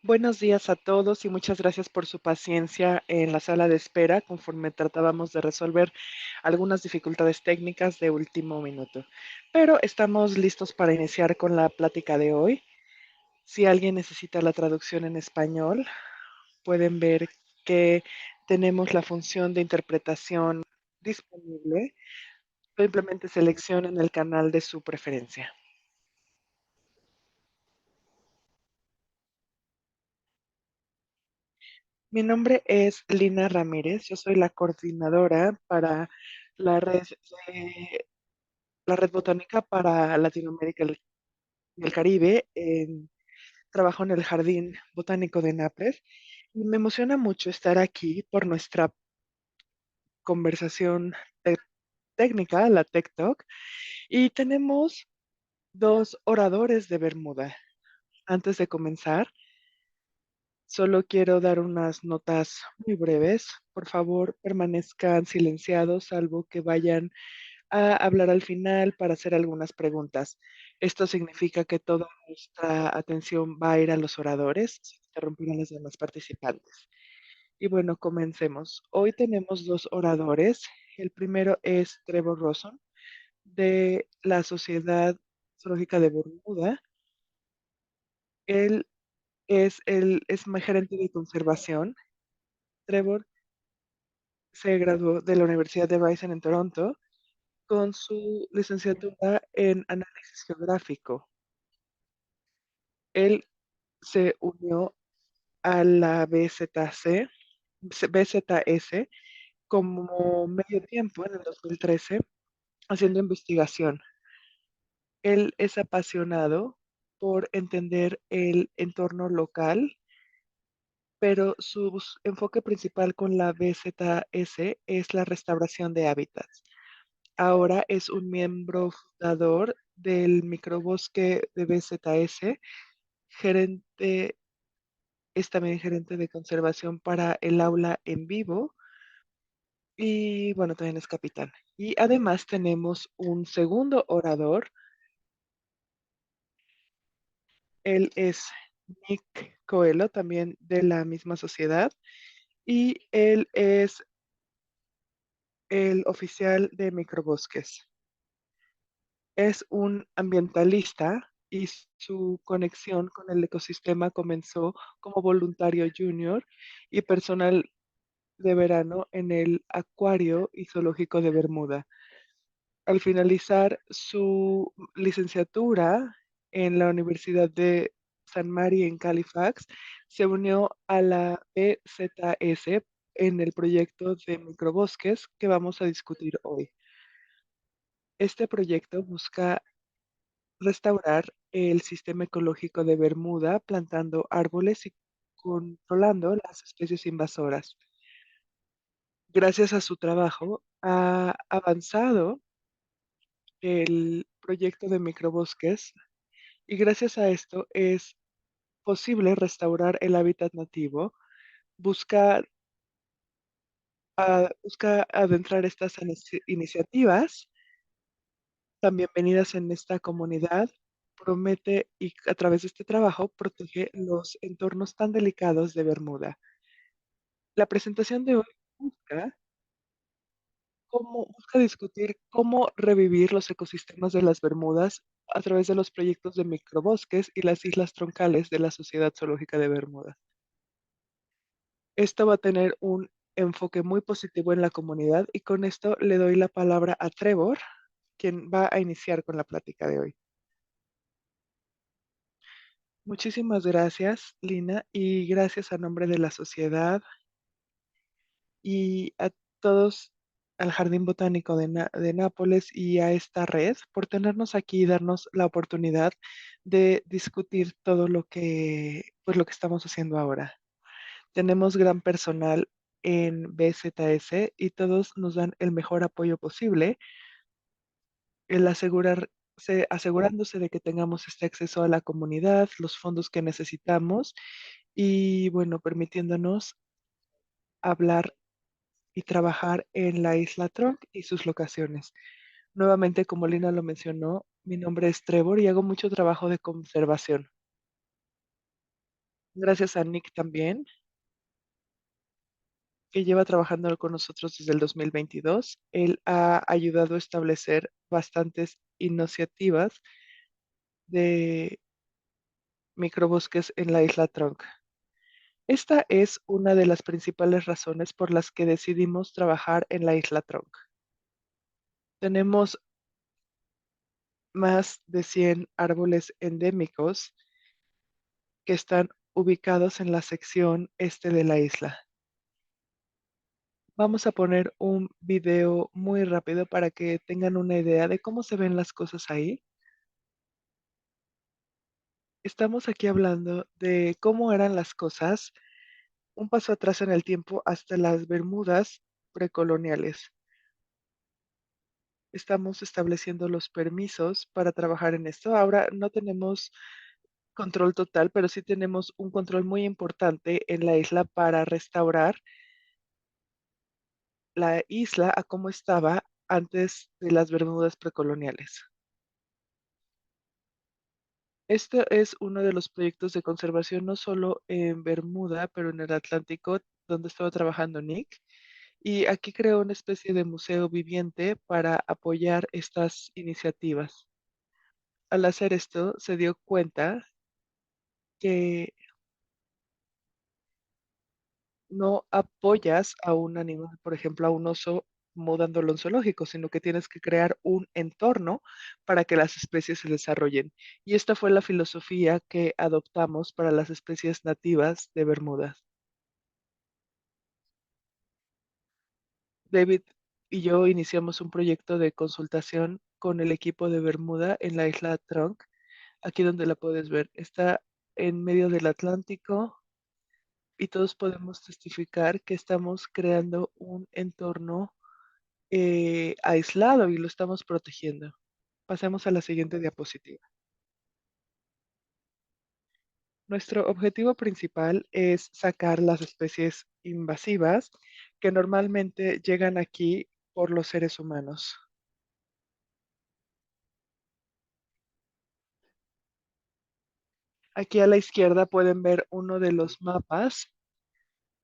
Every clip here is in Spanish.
Buenos días a todos y muchas gracias por su paciencia en la sala de espera conforme tratábamos de resolver algunas dificultades técnicas de último minuto. Pero estamos listos para iniciar con la plática de hoy. Si alguien necesita la traducción en español, pueden ver que tenemos la función de interpretación disponible. Simplemente seleccionen el canal de su preferencia. Mi nombre es Lina Ramírez, yo soy la coordinadora para la red, la red botánica para Latinoamérica y el Caribe. Trabajo en el Jardín Botánico de Nápoles y me emociona mucho estar aquí por nuestra conversación técnica, la Tech Talk, y tenemos dos oradores de Bermuda. Antes de comenzar, solo quiero dar unas notas muy breves. Por favor, permanezcan silenciados, salvo que vayan a hablar al final para hacer algunas preguntas. Esto significa que toda nuestra atención va a ir a los oradores, sin interrumpir a los demás participantes. Y bueno, comencemos. Hoy tenemos dos oradores. El primero es Trevor Rosson, de la Sociedad Zoológica de Bermuda. Él es gerente de conservación. Trevor se graduó de la Universidad de Ryerson en Toronto con su licenciatura en análisis geográfico. Él se unió a la BZS como medio tiempo en el 2013 haciendo investigación. Él es apasionado por entender el entorno local, pero su enfoque principal con la BZS es la restauración de hábitats. Ahora es un miembro fundador del microbosque de BZS, gerente, es también gerente de conservación para el aula en vivo y bueno, también es capitán. Y además tenemos un segundo orador, él es Nick Coelho, también de la misma sociedad, y él es el oficial de microbosques. Es un ambientalista y su conexión con el ecosistema comenzó como voluntario junior y personal de verano en el Acuario y Zoológico de Bermuda. Al finalizar su licenciatura en la Universidad de San Mary en Halifax, se unió a la BZS en el proyecto de microbosques que vamos a discutir hoy. Este proyecto busca restaurar el sistema ecológico de Bermuda plantando árboles y controlando las especies invasoras. Gracias a su trabajo, ha avanzado el proyecto de microbosques y gracias a esto es posible restaurar el hábitat nativo, busca, busca adentrar estas iniciativas tan bienvenidas en esta comunidad, promete y a través de este trabajo protege los entornos tan delicados de Bermuda. La presentación de hoy busca busca discutir cómo revivir los ecosistemas de las Bermudas a través de los proyectos de microbosques y las islas troncales de la Sociedad Zoológica de Bermuda. Esto va a tener un enfoque muy positivo en la comunidad y con esto le doy la palabra a Trevor, quien va a iniciar con la plática de hoy. Muchísimas gracias, Lina, y gracias a nombre de la sociedad y a todos, al Jardín Botánico de Nápoles y a esta red por tenernos aquí y darnos la oportunidad de discutir todo lo que, pues lo que estamos haciendo ahora. Tenemos gran personal en BZS y todos nos dan el mejor apoyo posible, el asegurándose de que tengamos este acceso a la comunidad, los fondos que necesitamos y bueno, permitiéndonos hablar y trabajar en la isla Tronc y sus locaciones. Nuevamente, como Lina lo mencionó, mi nombre es Trevor y hago mucho trabajo de conservación. Gracias a Nick también, que lleva trabajando con nosotros desde el 2022. Él ha ayudado a establecer bastantes iniciativas de microbosques en la isla Trunk. Esta es una de las principales razones por las que decidimos trabajar en la isla Trunk. Tenemos más de 100 árboles endémicos que están ubicados en la sección este de la isla. Vamos a poner un video muy rápido para que tengan una idea de cómo se ven las cosas ahí. Estamos aquí hablando de cómo eran las cosas un paso atrás en el tiempo hasta las Bermudas precoloniales. Estamos estableciendo los permisos para trabajar en esto. Ahora no tenemos control total, pero sí tenemos un control muy importante en la isla para restaurar la isla a como estaba antes de las Bermudas precoloniales. Este es uno de los proyectos de conservación no solo en Bermuda, pero en el Atlántico, donde estaba trabajando Nick. Y aquí creó una especie de museo viviente para apoyar estas iniciativas. Al hacer esto, se dio cuenta que no apoyas a un animal, por ejemplo, a un oso mudándolo en zoológico, sino que tienes que crear un entorno para que las especies se desarrollen. Y esta fue la filosofía que adoptamos para las especies nativas de Bermuda. David y yo iniciamos un proyecto de consultación con el equipo de Bermuda en la isla Trunk, aquí donde la puedes ver. Está en medio del Atlántico y todos podemos testificar que estamos creando un entorno aislado y lo estamos protegiendo. Pasemos a la siguiente diapositiva. Nuestro objetivo principal es sacar las especies invasivas que normalmente llegan aquí por los seres humanos. Aquí a la izquierda pueden ver uno de los mapas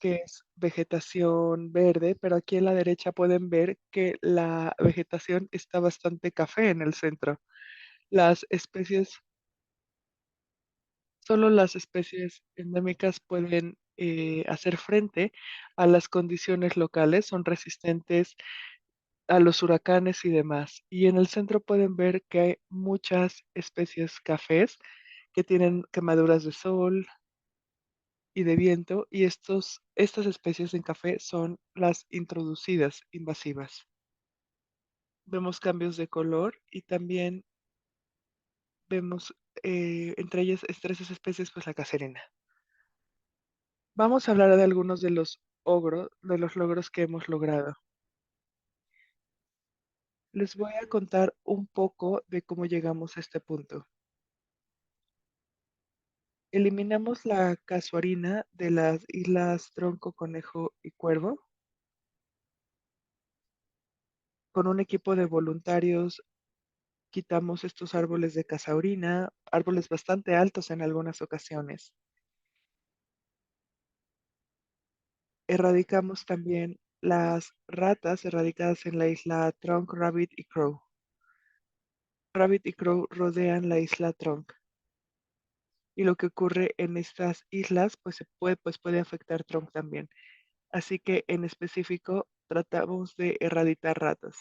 que es vegetación verde, pero aquí a la derecha pueden ver que la vegetación está bastante café en el centro. Las especies, solo las especies endémicas pueden hacer frente a las condiciones locales, son resistentes a los huracanes y demás. Y en el centro pueden ver que hay muchas especies cafés que tienen quemaduras de sol y de viento, y estas especies en café son las introducidas invasivas. Vemos cambios de color y también vemos entre ellas, entre esas especies, pues la caserina. Vamos a hablar de algunos de los logros que hemos logrado. Les voy a contar un poco de cómo llegamos a este punto. Eliminamos la casuarina de las islas Tronco, Conejo y Cuervo. Con un equipo de voluntarios quitamos estos árboles de casaurina, árboles bastante altos en algunas ocasiones. Erradicamos también las ratas erradicadas en la isla Trunk, Rabbit y Crow. Rabbit y Crow rodean la isla Trunk. Y lo que ocurre en estas islas, pues puede afectar Trunk también. Así que en específico tratamos de erradicar ratas.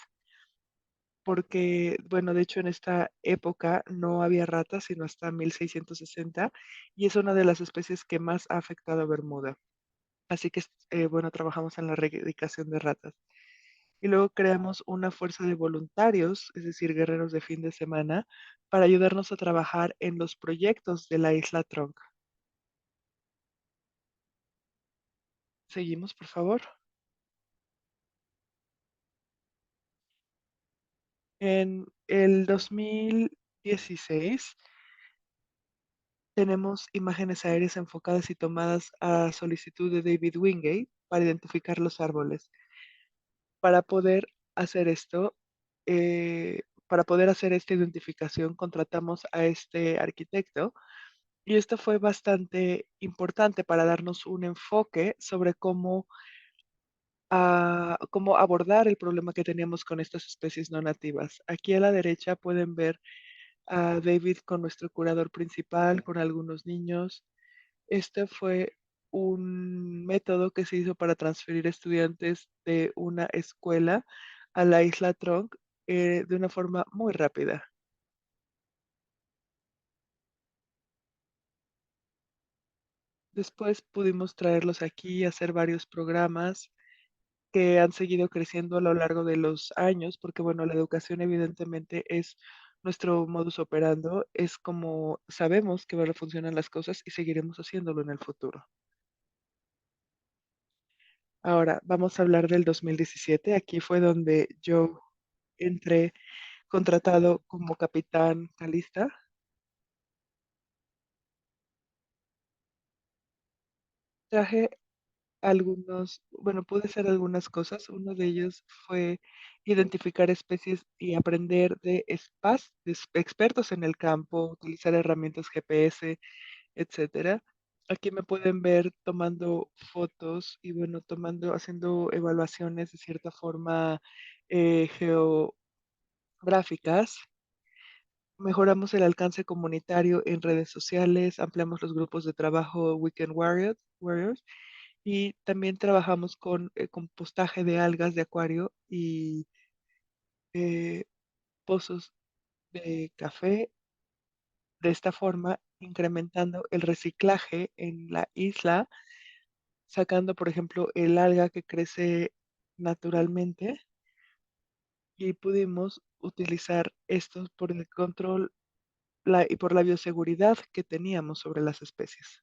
Porque, bueno, de hecho en esta época no había ratas, sino hasta 1660, y es una de las especies que más ha afectado a Bermuda. Así que, bueno, trabajamos en la erradicación de ratas. Y luego creamos una fuerza de voluntarios, es decir, guerreros de fin de semana, para ayudarnos a trabajar en los proyectos de la isla Tronc. Seguimos, por favor. En el 2016 tenemos imágenes aéreas enfocadas y tomadas a solicitud de David Wingate para identificar los árboles. Para poder hacer esto, para poder hacer esta identificación, contratamos a este arquitecto Y esto fue bastante importante para darnos un enfoque sobre cómo abordar el problema que teníamos con estas especies no nativas. Aquí a la derecha pueden ver a David con nuestro curador principal, con algunos niños. Este fue un método que se hizo para transferir estudiantes de una escuela a la isla Tronc de una forma muy rápida. Después pudimos traerlos aquí, hacer varios programas que han seguido creciendo a lo largo de los años, porque bueno, la educación evidentemente es nuestro modus operando, es como sabemos que van a funcionar las cosas y seguiremos haciéndolo en el futuro. Ahora, vamos a hablar del 2017. Aquí fue donde yo entré contratado como capitán calista. Traje bueno, pude hacer algunas cosas. Uno de ellos fue identificar especies y aprender de expertos en el campo, utilizar herramientas GPS, etcétera. Aquí me pueden ver tomando fotos y bueno, haciendo evaluaciones de cierta forma geográficas. Mejoramos el alcance comunitario en redes sociales, ampliamos los grupos de trabajo Warriors y también trabajamos con compostaje de algas de acuario y eh, pozos de café, de esta forma incrementando el reciclaje en la isla, sacando, por ejemplo, el alga que crece naturalmente y pudimos utilizar esto por el control y por la bioseguridad que teníamos sobre las especies.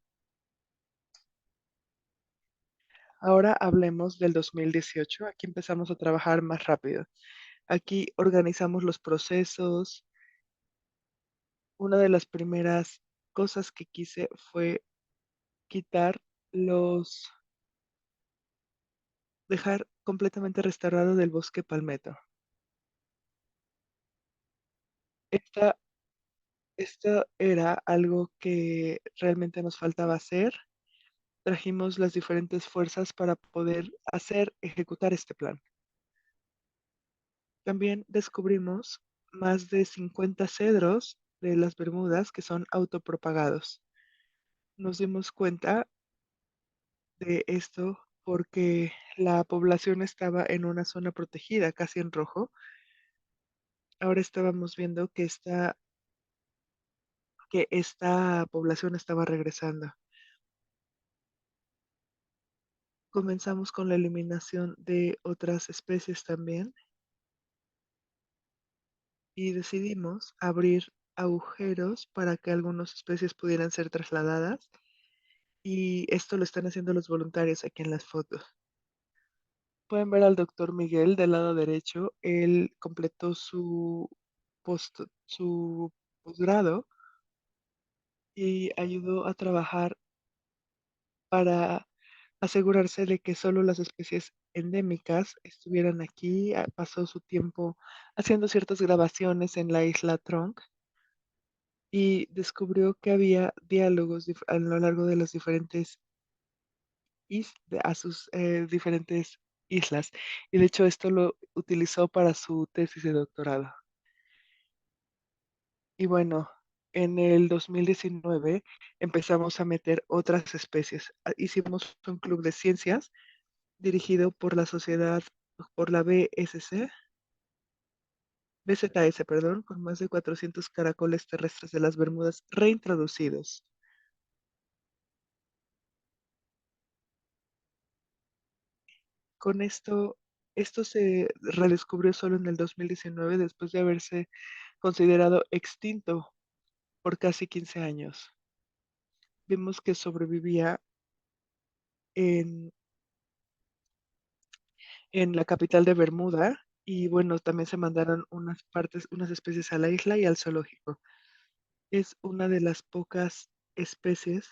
Ahora hablemos del 2018. Aquí empezamos a trabajar más rápido. Aquí organizamos los procesos. Una de las primeras cosas que quise fue quitar los, dejar completamente restaurado del bosque palmetto. Esta, Esto era algo que realmente nos faltaba hacer. Trajimos las diferentes fuerzas para poder ejecutar este plan. También descubrimos más de 50 cedros de las Bermudas que son autopropagados. Nos dimos cuenta de esto porque la población estaba en una zona protegida, casi en rojo. Ahora estábamos viendo que esta población estaba regresando. Comenzamos con la eliminación de otras especies también y decidimos abrir agujeros para que algunas especies pudieran ser trasladadas y esto lo están haciendo los voluntarios aquí en las fotos. Pueden ver al doctor Miguel del lado derecho. Él completó su posgrado y ayudó a trabajar para asegurarse de que solo las especies endémicas estuvieran aquí. Pasó su tiempo haciendo ciertas grabaciones en la isla Tronc y descubrió que había diálogos a lo largo de las diferentes a sus diferentes islas. Y de hecho esto lo utilizó para su tesis de doctorado. Y bueno, en el 2019 empezamos a meter otras especies. Hicimos un club de ciencias dirigido por la sociedad, por la BZS, perdón, con más de 400 caracoles terrestres de las Bermudas reintroducidos. Con esto se redescubrió solo en el 2019 después de haberse considerado extinto por casi 15 años. Vimos que sobrevivía en, en la capital de Bermuda y bueno, también se mandaron unas especies a la isla y al zoológico. Es una de las pocas especies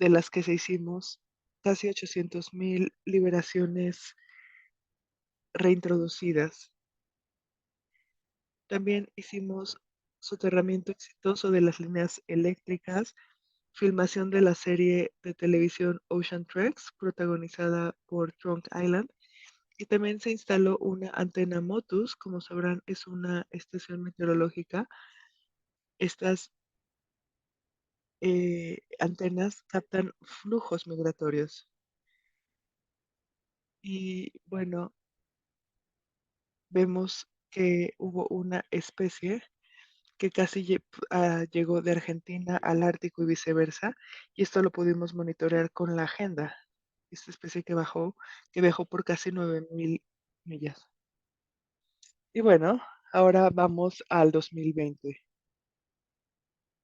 de las que se hicimos casi 800,000 liberaciones reintroducidas. También hicimos soterramiento exitoso de las líneas eléctricas, filmación de la serie de televisión Ocean Treks, protagonizada por Trunk Island, y también se instaló una antena Motus, como sabrán, es una estación meteorológica. Estas antenas captan flujos migratorios. Y bueno, vemos que hubo una especie que casi llegó de Argentina al Ártico y viceversa, y esto lo pudimos monitorear con la agenda. Esta especie que viajó por casi 9.000 millas. Y bueno, ahora vamos al 2020.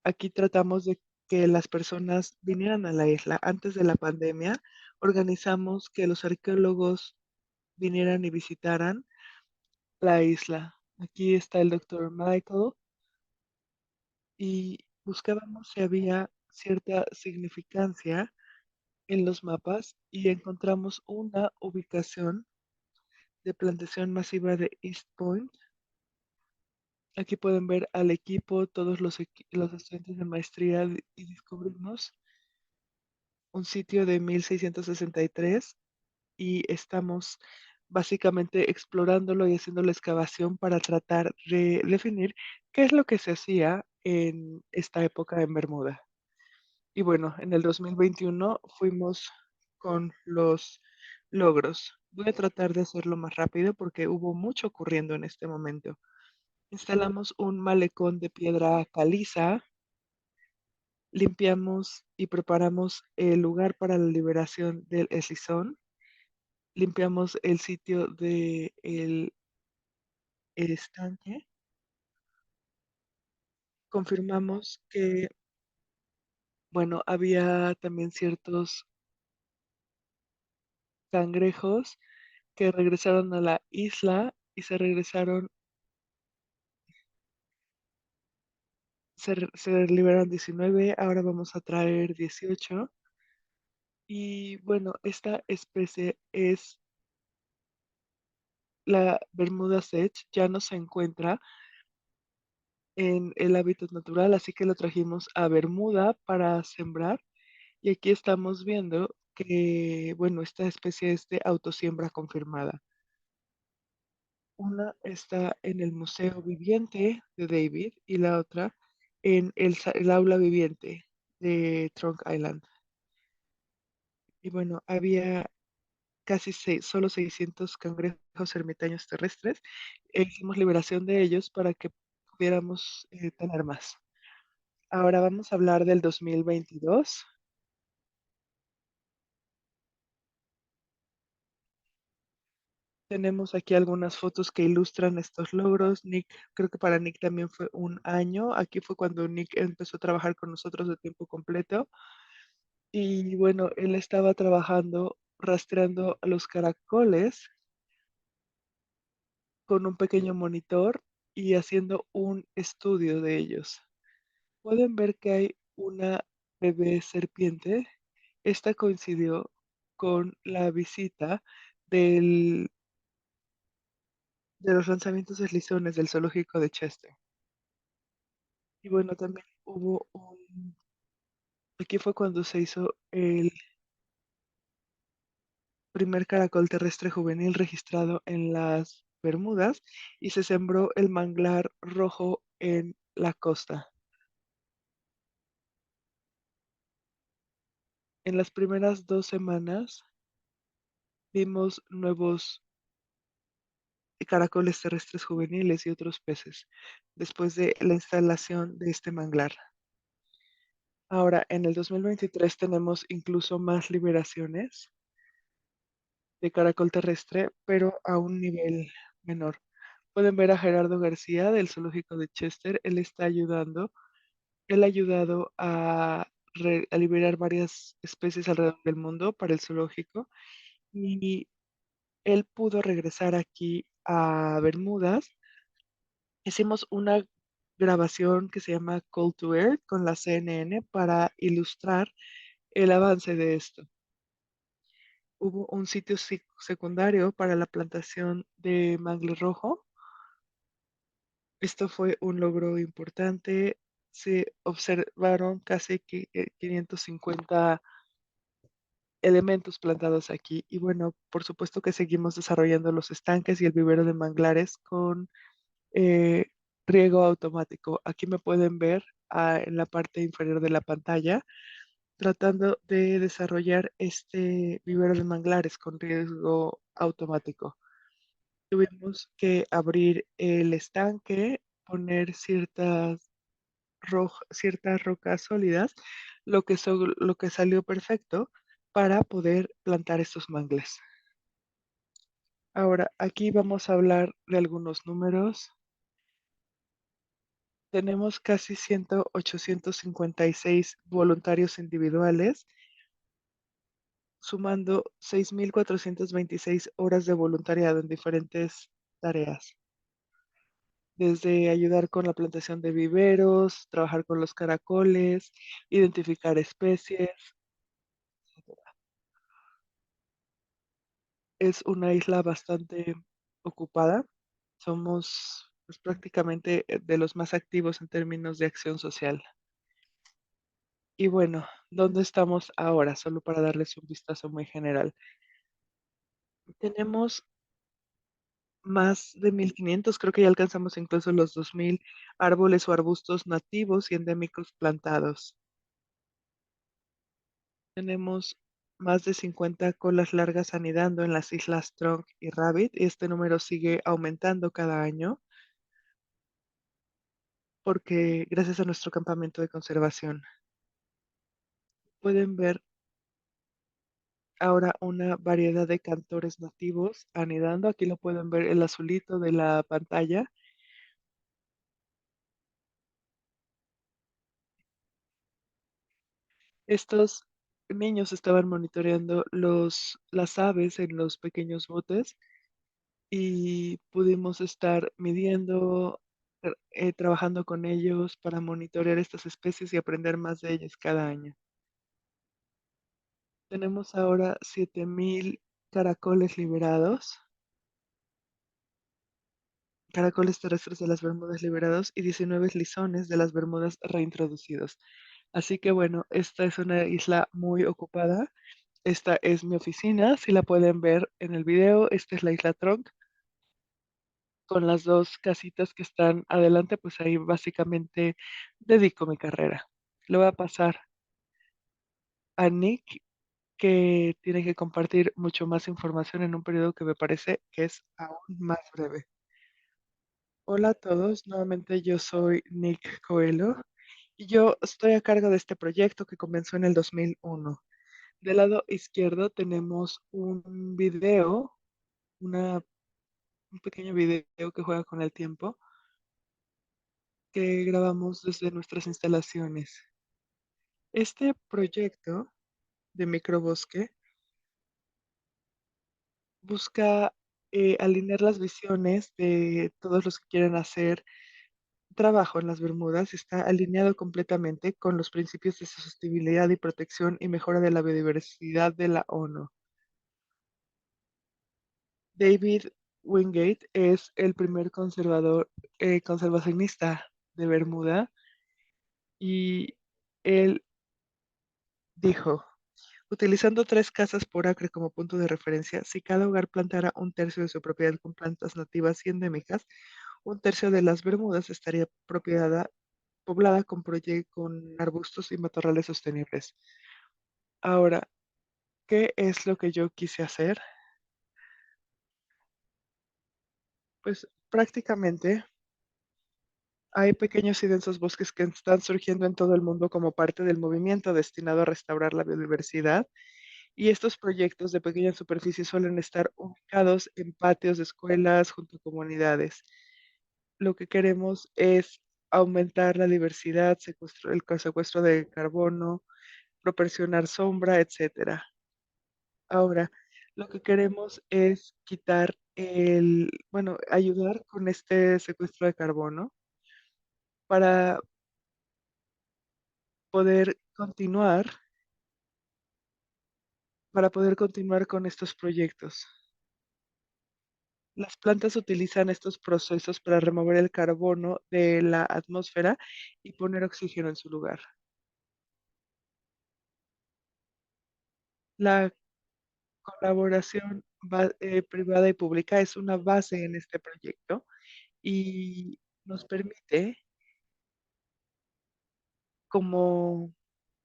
Aquí tratamos de que las personas vinieran a la isla. Antes de la pandemia, organizamos que los arqueólogos vinieran y visitaran la isla. Aquí está el doctor Michael y buscábamos si había cierta significancia en los mapas y encontramos una ubicación de plantación masiva de East Point. Aquí pueden ver al equipo, todos los estudiantes de maestría y descubrimos un sitio de 1663 y estamos básicamente explorándolo y haciendo la excavación para tratar de definir qué es lo que se hacía en esta época en Bermuda. Y bueno, en el 2021 fuimos con los logros. Voy a tratar de hacerlo más rápido porque hubo mucho ocurriendo en este momento. Instalamos un malecón de piedra caliza, limpiamos y preparamos el lugar para la liberación del eslizón, limpiamos el sitio del estanque, confirmamos que, bueno, había también ciertos cangrejos que regresaron a la isla y se liberaron 19, ahora vamos a traer 18. Y bueno, esta especie es la Bermuda Sedge, ya no se encuentra en el hábitat natural, así que lo trajimos a Bermuda para sembrar. Y aquí estamos viendo que, bueno, esta especie es de autosiembra confirmada. Una está en el Museo Viviente de David y la otra en el aula viviente de Trunk Island. Y bueno, había solo 600 cangrejos ermitaños terrestres. Hicimos liberación de ellos para que pudiéramos tener más. Ahora vamos a hablar del 2022. Tenemos aquí algunas fotos que ilustran estos logros. Creo que para Nick también fue un año. Aquí fue cuando Nick empezó a trabajar con nosotros de tiempo completo. Y bueno, él estaba trabajando rastreando a los caracoles con un pequeño monitor y haciendo un estudio de ellos. Pueden ver que hay una bebé serpiente. Esta coincidió con la visita del de los lanzamientos de lisones del zoológico de Chester. Y bueno, también aquí fue cuando se hizo el primer caracol terrestre juvenil registrado en las Bermudas y se sembró el manglar rojo en la costa. En las primeras 2 semanas vimos nuevos caracoles terrestres juveniles y otros peces después de la instalación de este manglar. Ahora, en el 2023 tenemos incluso más liberaciones de caracol terrestre, pero a un nivel menor. Pueden ver a Gerardo García del Zoológico de Chester. Él ha ayudado a liberar varias especies alrededor del mundo para el zoológico y él pudo regresar aquí a Bermudas. Hicimos una grabación que se llama Call to Earth con la CNN para ilustrar el avance de esto. Hubo un sitio secundario para la plantación de mangle rojo Esto fue un logro importante. Se observaron casi 550 elementos plantados aquí. Y bueno, por supuesto que seguimos desarrollando los estanques y el vivero de manglares con eh, riego automático. Aquí me pueden ver en la parte inferior de la pantalla tratando de desarrollar este vivero de manglares con riego automático. Tuvimos que abrir el estanque, poner ciertas rocas sólidas, lo que salió perfecto para poder plantar estos mangles. Ahora, aquí vamos a hablar de algunos números. Tenemos casi 856 voluntarios individuales, sumando 6.426 horas de voluntariado en diferentes tareas, desde ayudar con la plantación de viveros, trabajar con los caracoles, identificar especies. Es una isla bastante ocupada. Somos pues, prácticamente de los más activos en términos de acción social. Y bueno, ¿dónde estamos ahora? Solo para darles un vistazo muy general. Tenemos más de 1.500, creo que ya alcanzamos incluso los 2.000 árboles o arbustos nativos y endémicos plantados. Tenemos más de 50 colas largas anidando en las islas Trunk y Rabbit y este número sigue aumentando cada año porque gracias a nuestro campamento de conservación pueden ver ahora una variedad de cantores nativos anidando. Aquí lo pueden ver el azulito de la pantalla. Estos niños estaban monitoreando las aves en los pequeños botes y pudimos estar midiendo, trabajando con ellos para monitorear estas especies y aprender más de ellas cada año. Tenemos ahora 7.000 caracoles liberados, caracoles terrestres de las Bermudas liberados y 19 lisones de las Bermudas reintroducidos. Así que bueno, esta es una isla muy ocupada. Esta es mi oficina, si la pueden ver en el video, esta es la isla Trunk, con las dos casitas que están adelante, pues ahí básicamente dedico mi carrera. Le voy a pasar a Nick, que tiene que compartir mucho más información en un periodo que me parece que es aún más breve. Hola a todos, nuevamente yo soy Nick Coelho y yo estoy a cargo de este proyecto que comenzó en el 2001. Del lado izquierdo tenemos un video, un pequeño video que juega con el tiempo que grabamos desde nuestras instalaciones. Este proyecto de microbosque busca alinear las visiones de todos los que quieren hacer trabajo en las Bermudas. Está alineado completamente con los principios de sostenibilidad y protección y mejora de la biodiversidad de la ONU. David Wingate es el primer conservacionista de Bermuda y él dijo, utilizando 3 casas por acre como punto de referencia, si cada hogar plantara un tercio de su propiedad con plantas nativas y endémicas, un tercio de las Bermudas estaría poblada con arbustos y matorrales sostenibles. Ahora, ¿qué es lo que yo quise hacer? Pues prácticamente hay pequeños y densos bosques que están surgiendo en todo el mundo como parte del movimiento destinado a restaurar la biodiversidad. Y estos proyectos de pequeña superficie suelen estar ubicados en patios de escuelas junto a comunidades. Lo que queremos es aumentar la diversidad, el secuestro de carbono, proporcionar sombra, etcétera. Ahora, lo que queremos es ayudar con este secuestro de carbono para poder continuar, para poder continuar con estos proyectos. Las plantas utilizan estos procesos para remover el carbono de la atmósfera y poner oxígeno en su lugar. La colaboración privada y pública es una base en este proyecto y nos permite, como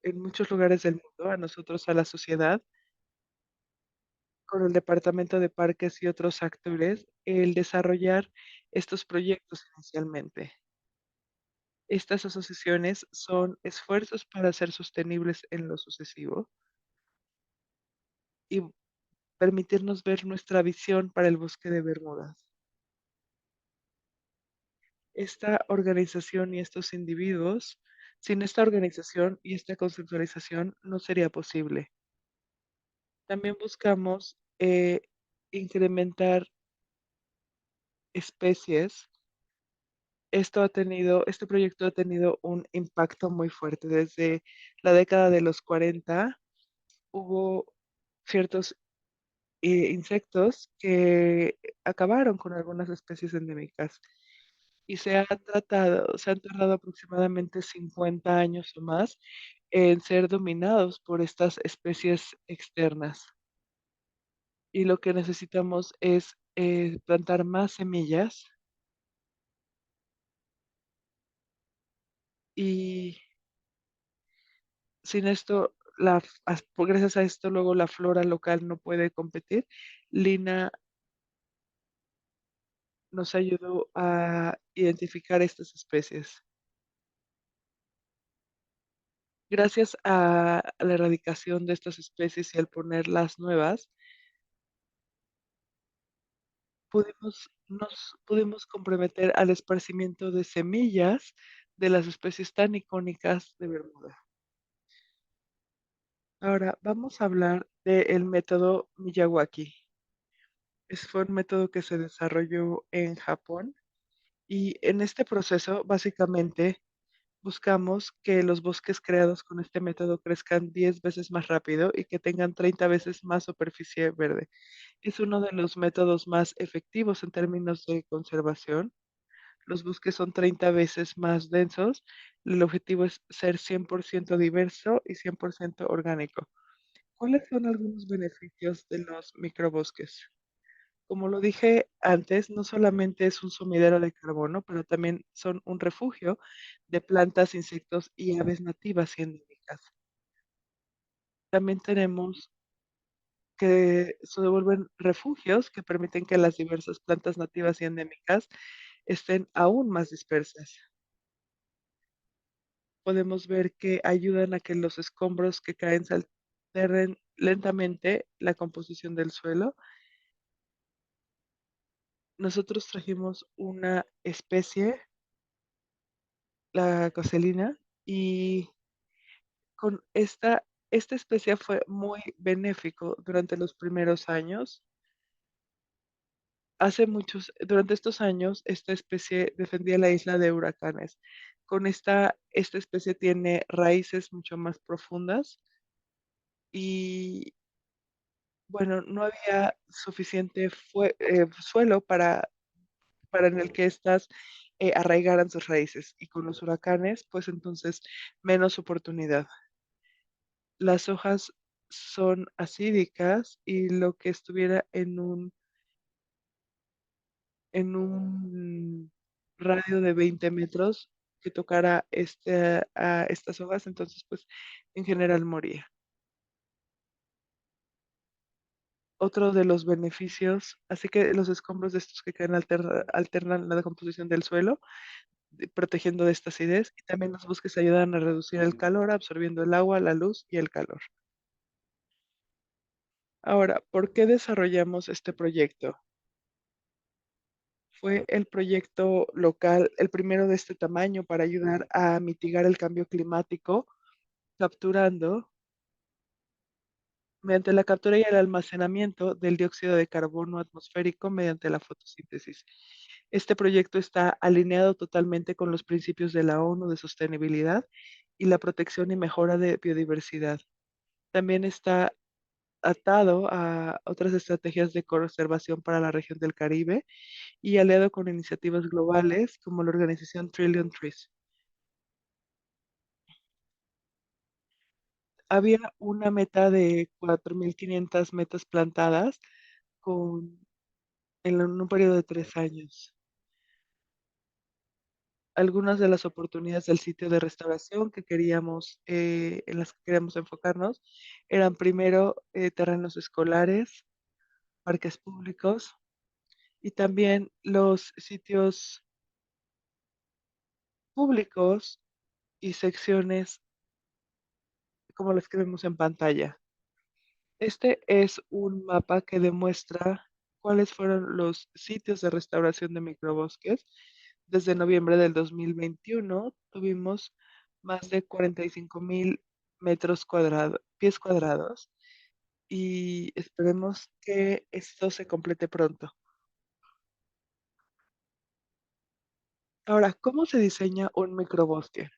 en muchos lugares del mundo, a nosotros, a la sociedad, con el Departamento de Parques y otros actores, el desarrollar estos proyectos inicialmente. Estas asociaciones son esfuerzos para ser sostenibles en lo sucesivo y permitirnos ver nuestra visión para el bosque de Bermudas. Esta organización y estos individuos, sin esta organización y esta conceptualización no sería posible. También buscamos incrementar especies. Este proyecto ha tenido un impacto muy fuerte. Desde la década de los 40 hubo ciertos insectos que acabaron con algunas especies endémicas y se han tardado aproximadamente 50 años o más en ser dominados por estas especies externas. Y lo que necesitamos es plantar más semillas y sin esto, gracias a esto, luego la flora local no puede competir. Lina nos ayudó a identificar estas especies. Gracias a la erradicación de estas especies y al poner las nuevas, nos pudimos comprometer al esparcimiento de semillas de las especies tan icónicas de Bermuda. Ahora vamos a hablar del método Miyawaki. Fue un método que se desarrolló en Japón y en este proceso básicamente buscamos que los bosques creados con este método crezcan 10 veces más rápido y que tengan 30 veces más superficie verde. Es uno de los métodos más efectivos en términos de conservación. Los bosques son 30 veces más densos. El objetivo es ser 100% diverso y 100% orgánico. ¿Cuáles son algunos beneficios de los microbosques? Como lo dije antes, no solamente es un sumidero de carbono, pero también son un refugio de plantas, insectos y aves nativas y endémicas. También tenemos que se vuelven refugios que permiten que las diversas plantas nativas y endémicas estén aún más dispersas. Podemos ver que ayudan a que los escombros que caen se alteren lentamente la composición del suelo. Nosotros trajimos una especie, la coselina, y con esta especie fue muy benéfico durante los primeros años. Durante estos años, esta especie defendía la isla de huracanes. Con esta especie tiene raíces mucho más profundas y, bueno, no había suficiente suelo para en el que estas arraigaran sus raíces. Y con los huracanes, pues entonces menos oportunidad. Las hojas son acídicas y lo que estuviera en un radio de 20 metros que tocara a estas hojas, entonces pues en general moría. Otro de los beneficios, así que los escombros de estos que caen alternan la decomposición del suelo, protegiendo de esta acidez, y también los bosques ayudan a reducir el calor, absorbiendo el agua, la luz y el calor. Ahora, ¿por qué desarrollamos este proyecto? Fue el proyecto local, el primero de este tamaño para ayudar a mitigar el cambio climático, capturando mediante la captura y el almacenamiento del dióxido de carbono atmosférico mediante la fotosíntesis. Este proyecto está alineado totalmente con los principios de la ONU de sostenibilidad y la protección y mejora de biodiversidad. También está atado a otras estrategias de conservación para la región del Caribe y aliado con iniciativas globales como la organización Trillion Trees. Había una meta de 4.500 metas plantadas con en un periodo de 3 años. Algunas de las oportunidades del sitio de restauración que queríamos, en las que queríamos enfocarnos, eran primero, terrenos escolares, parques públicos y también los sitios públicos y secciones como las que vemos en pantalla. Este es un mapa que demuestra cuáles fueron los sitios de restauración de microbosques. Desde noviembre del 2021 tuvimos más de 45,000 pies cuadrados y esperemos que esto se complete pronto. Ahora, ¿cómo se diseña un microbosque?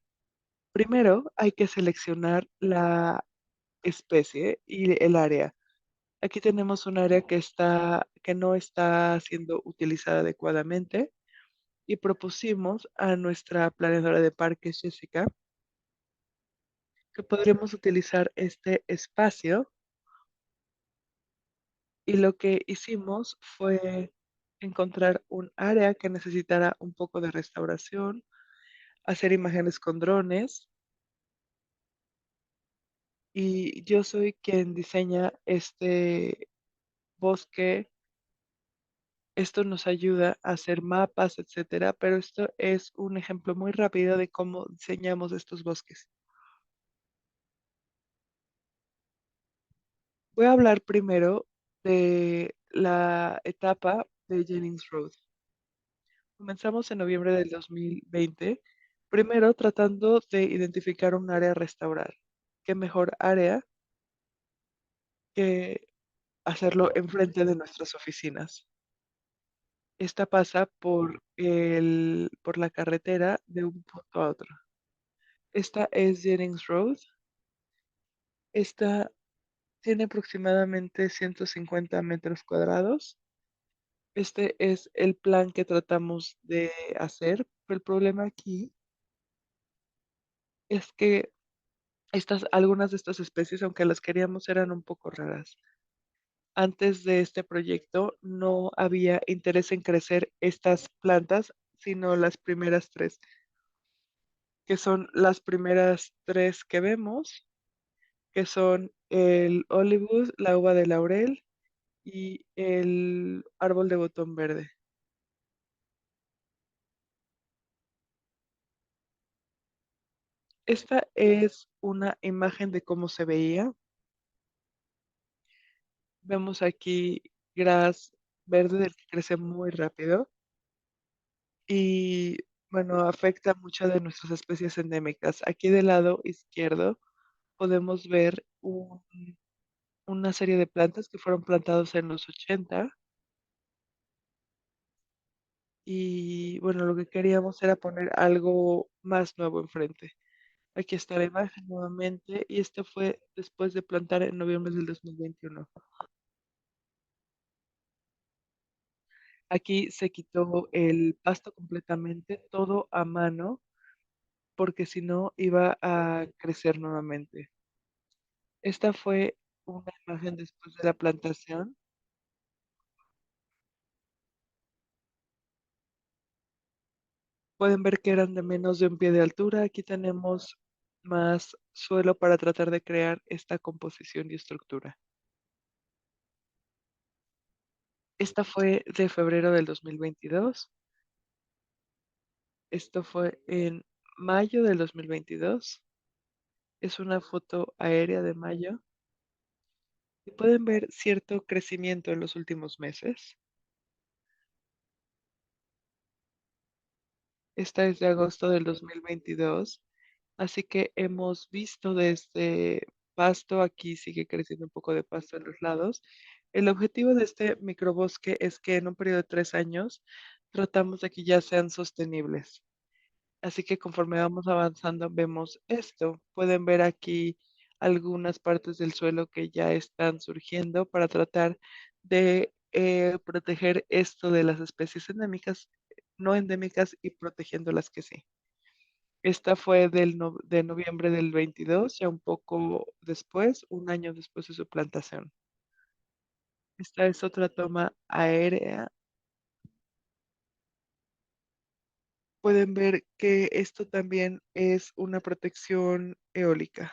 Primero hay que seleccionar la especie y el área. Aquí tenemos un área que no está siendo utilizada adecuadamente y propusimos a nuestra planeadora de parques, Jessica, que podríamos utilizar este espacio y lo que hicimos fue encontrar un área que necesitara un poco de restauración, hacer imágenes con drones y yo soy quien diseña este bosque. Esto nos ayuda a hacer mapas, etcétera, pero esto es un ejemplo muy rápido de cómo diseñamos estos bosques. Voy a hablar primero de la etapa de Jennings Road. Comenzamos en noviembre del 2020, primero tratando de identificar un área a restaurar. ¿Qué mejor área que hacerlo enfrente de nuestras oficinas? Esta pasa por la carretera de un punto a otro. Esta es Jennings Road. Esta tiene aproximadamente 150 metros cuadrados. Este es el plan que tratamos de hacer. Pero el problema aquí es que algunas de estas especies, aunque las queríamos, eran un poco raras. Antes de este proyecto no había interés en crecer estas plantas, sino las primeras tres, que son las primeras tres que vemos, que son el olivus, la uva de laurel y el árbol de botón verde. Esta es una imagen de cómo se veía. Vemos aquí gras verde del que crece muy rápido y bueno, afecta a muchas de nuestras especies endémicas. Aquí del lado izquierdo podemos ver una serie de plantas que fueron plantados en los 80 y bueno, lo que queríamos era poner algo más nuevo enfrente. Aquí está la imagen nuevamente y esto fue después de plantar en noviembre del 2021. Aquí se quitó el pasto completamente, todo a mano, porque si no iba a crecer nuevamente. Esta fue una imagen después de la plantación. Pueden ver que eran de menos de un pie de altura. Aquí tenemos más suelo para tratar de crear esta composición y estructura. Esta fue de febrero del 2022. Esto fue en mayo del 2022. Es una foto aérea de mayo. Y pueden ver cierto crecimiento en los últimos meses. Esta es de agosto del 2022. Así que hemos visto desde pasto, aquí sigue creciendo un poco de pasto en los lados. El objetivo de este microbosque es que en un periodo de 3 años tratamos de que ya sean sostenibles. Así que conforme vamos avanzando, vemos esto. Pueden ver aquí algunas partes del suelo que ya están surgiendo para tratar de proteger esto de las especies endémicas, no endémicas y protegiendo las que sí. Esta fue de noviembre del 22, ya un poco después, un año después de su plantación. Esta es otra toma aérea. Pueden ver que esto también es una protección eólica.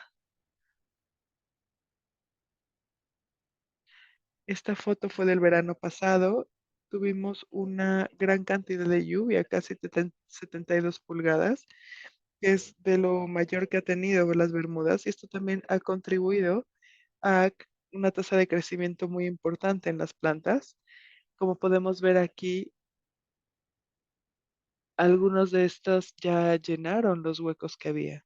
Esta foto fue del verano pasado. Tuvimos una gran cantidad de lluvia, casi 72 pulgadas, que es de lo mayor que ha tenido las Bermudas, y esto también ha contribuido a una tasa de crecimiento muy importante en las plantas. Como podemos ver aquí, algunos de estos ya llenaron los huecos que había.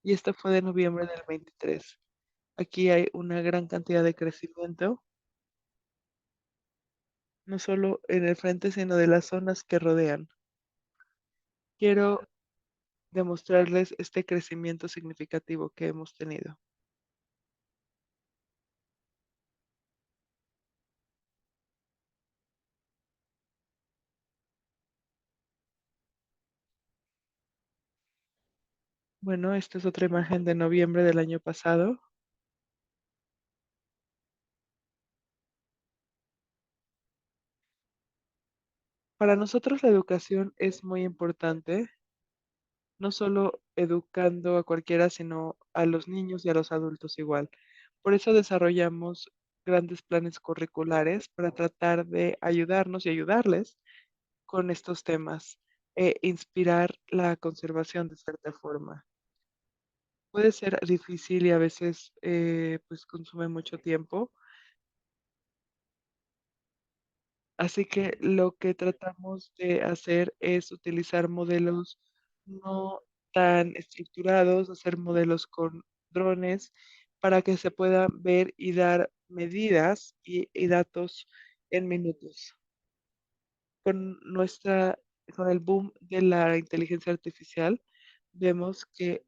Y esto fue de noviembre del 23. Aquí hay una gran cantidad de crecimiento, no solo en el frente, sino de las zonas que rodean. Quiero demostrarles este crecimiento significativo que hemos tenido. Bueno, esta es otra imagen de noviembre del año pasado. Para nosotros la educación es muy importante, no solo educando a cualquiera, sino a los niños y a los adultos igual. Por eso desarrollamos grandes planes curriculares para tratar de ayudarnos y ayudarles con estos temas e inspirar la conservación de cierta forma. Puede ser difícil y a veces pues consume mucho tiempo, así que lo que tratamos de hacer es utilizar modelos no tan estructurados, hacer modelos con drones para que se puedan ver y dar medidas y datos en minutos. Con con el boom de la inteligencia artificial, vemos que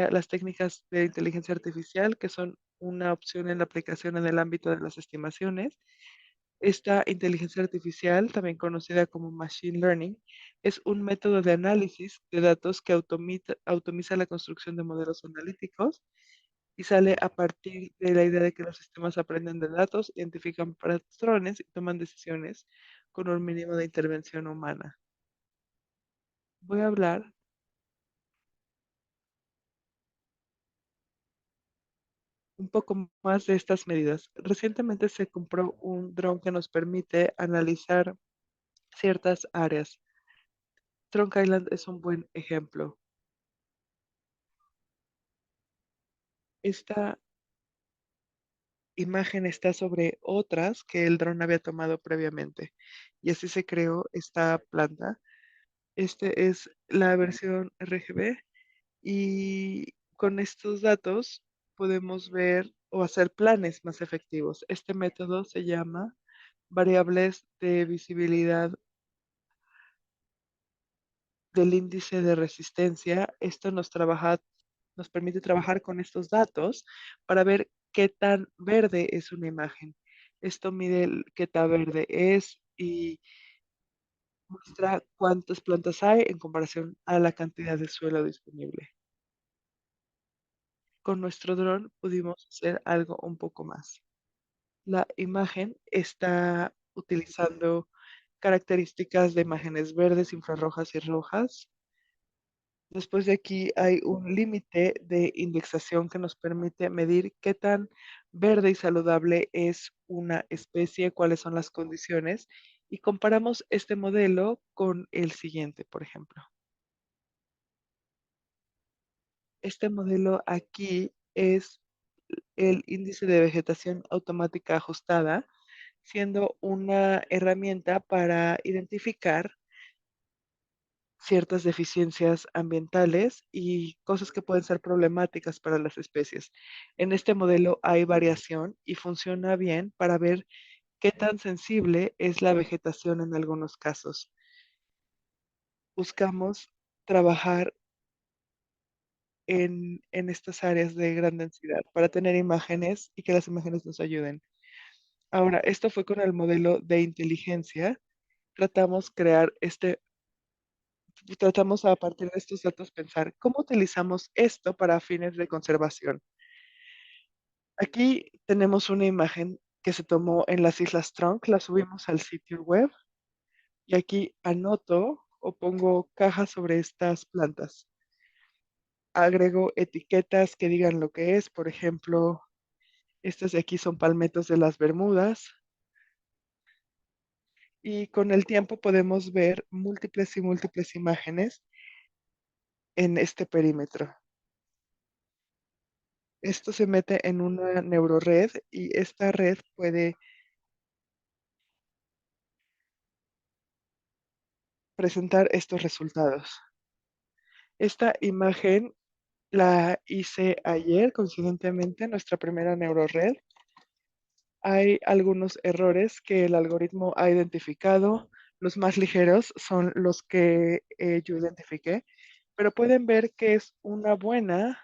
las técnicas de inteligencia artificial, que son una opción en la aplicación en el ámbito de las estimaciones. Esta inteligencia artificial, también conocida como machine learning, es un método de análisis de datos que automatiza la construcción de modelos analíticos y sale a partir de la idea de que los sistemas aprenden de datos, identifican patrones y toman decisiones con un mínimo de intervención humana. Voy a hablar un poco más de estas medidas. Recientemente se compró un dron que nos permite analizar ciertas áreas. Trunk Island es un buen ejemplo. Esta imagen está sobre otras que el dron había tomado previamente y así se creó esta planta. Este es la versión RGB y con estos datos podemos ver o hacer planes más efectivos. Este método se llama variables de visibilidad del índice de resistencia. Esto nos permite trabajar con estos datos para ver qué tan verde es una imagen. Esto mide qué tan verde es y muestra cuántas plantas hay en comparación a la cantidad de suelo disponible. Con nuestro dron pudimos hacer algo un poco más. La imagen está utilizando características de imágenes verdes, infrarrojas y rojas. Después de aquí hay un límite de indexación que nos permite medir qué tan verde y saludable es una especie, cuáles son las condiciones, y comparamos este modelo con el siguiente, por ejemplo. Este modelo aquí es el índice de vegetación automática ajustada, siendo una herramienta para identificar ciertas deficiencias ambientales y cosas que pueden ser problemáticas para las especies. En este modelo hay variación y funciona bien para ver qué tan sensible es la vegetación en algunos casos. buscamos trabajar en estas áreas de gran densidad para tener imágenes y que las imágenes nos ayuden. Ahora, esto fue con el modelo de inteligencia. Tratamos crear tratamos a partir de estos datos pensar cómo utilizamos esto para fines de conservación. Aquí tenemos una imagen que se tomó en las Islas Trunk, la subimos al sitio web y aquí anoto o pongo cajas sobre estas plantas. Agrego etiquetas que digan lo que es, por ejemplo, estas de aquí son palmetos de las Bermudas y con el tiempo podemos ver múltiples y múltiples imágenes en este perímetro. Esto se mete en una neurored y esta red puede presentar estos resultados. Esta imagen la hice ayer, coincidentemente, nuestra primera neurored. Hay algunos errores que el algoritmo ha identificado. Los más ligeros son los que yo identifiqué, pero pueden ver que es una buena